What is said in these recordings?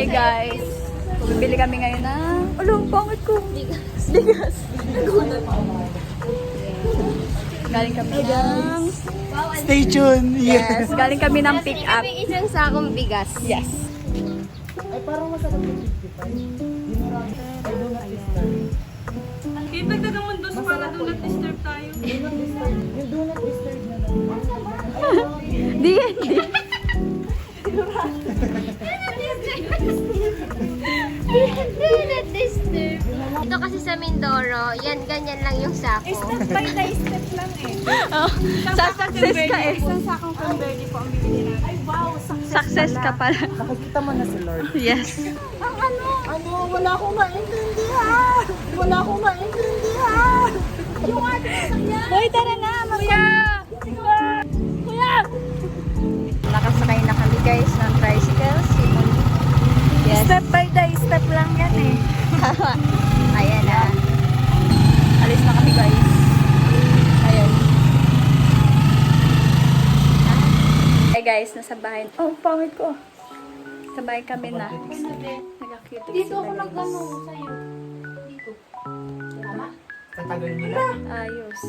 Hi guys! Bibili kami ngayon ng... Alam, pangit ko! Bigas! Galing kami ng... Stay tuned! Yes, galing kami ng pick up. May isang sakong bigas. Yes. Ay, parang masarap yung 55. Ay, donut disturb. Kaya dagdagan mo doon sa mga donut disturb tayo. Donut disturb. Yung donut disturb na lang. Di. Donut disturb. Ito kasi sa Mindoro, yan, ganyan lang yung sako. Step by step lang eh. Oh, success ka eh. Isang sakong cranberry po ang bibili natin. Ay wow, Success ka pala. Nakikita mo na si Lord. Yes. Ano? Wala akong maintindihan! Wala akong maintindihan! Yung ating sasakyan. Boy, tara na! Kuya! Kuya! Nakasakay na kami guys ng tricycle. Yes. Step by step lang yan eh. Ayan na. Alis na kami guys. Ayan. Hey guys, nasa bahay. Oh, pangit ko. Sa bahay kami na. Nagka-cute. Dito ako nag-ano sa'yo. Dito. Tama? Tatagal nila. Ayos.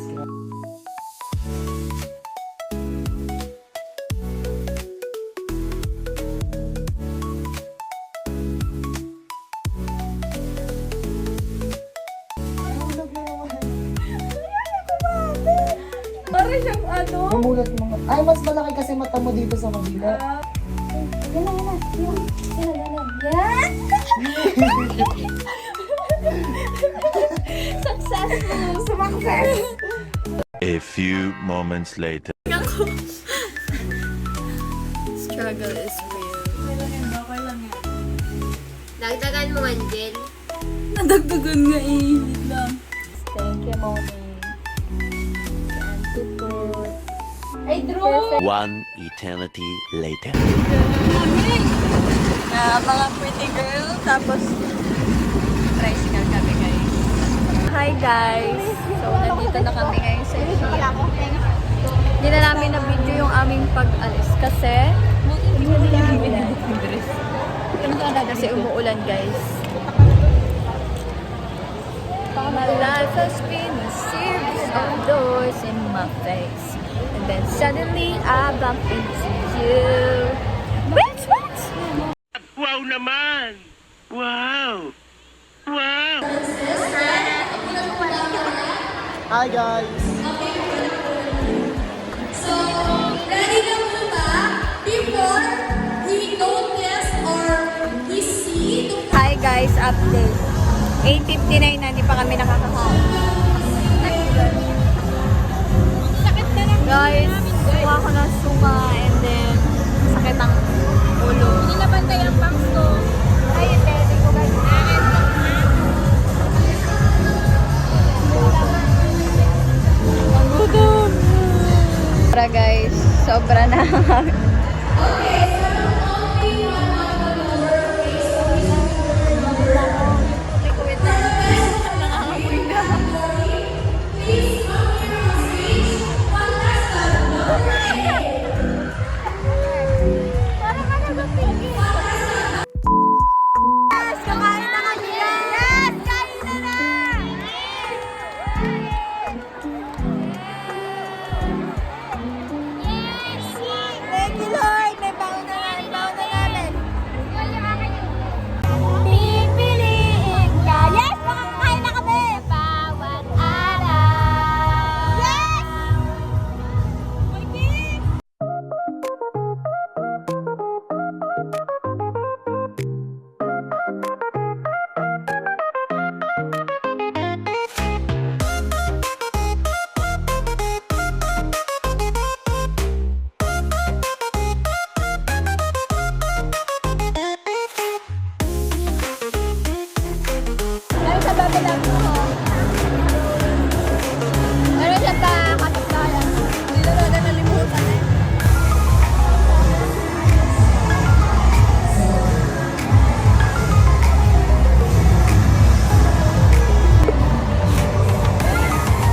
Para siyang ano? Namulat mga... Ay, mas malaki kasi mata mo dito sa kabila. Yan na, yan na. Yan! Successful! Sumakses! A few moments later. Struggle is real. Okay lang yan. Dagdagan mo, Angel. Nadagdagan nga eh. Wait lang. Thank you, Mommy. And to put... Ay, Drew! One eternity later. mga pretty girl. Tapos, tricycle kami guys. Hi guys! So, nandito na kami ngayon sa Ikea. Hindi na namin na-video yung aming pag-alis kasi kasi umuulan guys. My life has been a series of doors in my face. And then suddenly I bump into you. Wait! Wow naman! Wow! Wow! Hi guys! So, ready na po ba before we notice or we see Hi guys, update. 8:59 na, hindi pa kami nakakakain. Guys, kuha ko ng suma and then sakit ang ulo. Hindi na bantay ang pumps ko. Ay, hindi ko guys. Sobra guys, sobra na.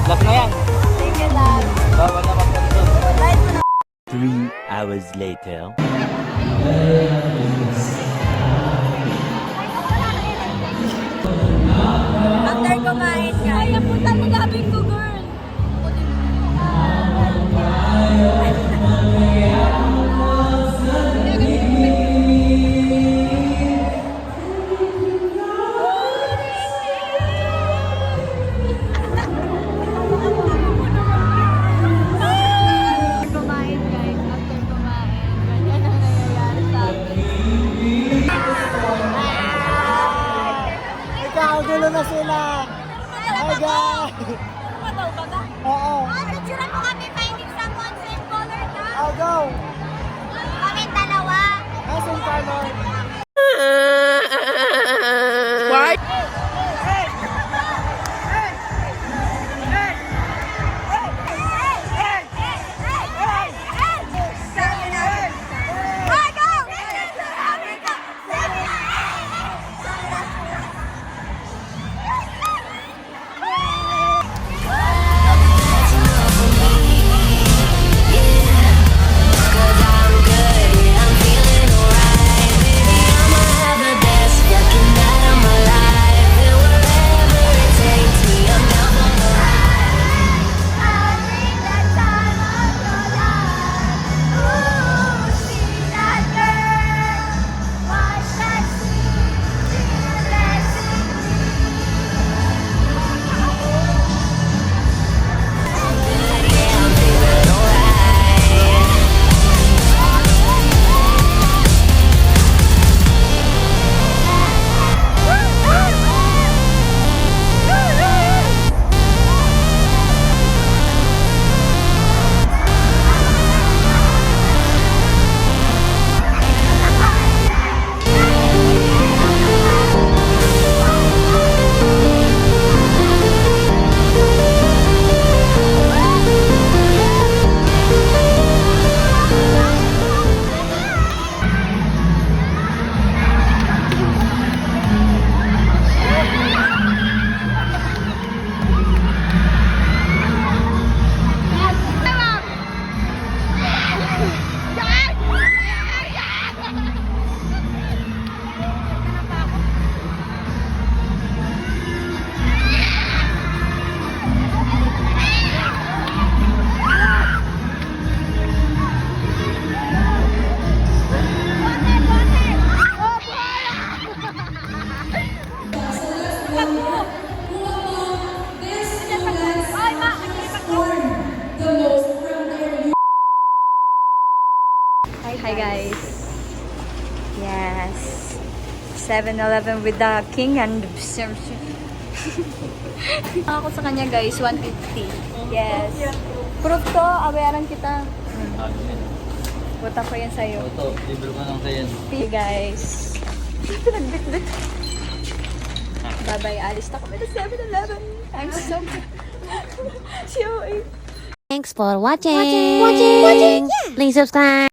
Last na yan. Sige lang. Bawal na magkanto. 3 hours later. kumain, guys. Ay, ang puta mo gabing ko, girl. Kumain, guys. After kumain, ganyan ang nangyayari sa akin. Ikaw, gulo na sila. Hi, guys. Oo. Picturean mo kami finding someone same color na. I'll go. Kami dalawa. Same color. Hi guys. Yes. 7-Eleven with the king and ako sa kanya guys, 150. Yes. Proof to, abayaran kita. Puta ko yan sa'yo. Ito, libre ko lang sa'yo. See you guys. Nagbit-bit. Bye-bye. Alis na kami na 7-Eleven. I'm so COA. Thanks for watching. Please subscribe.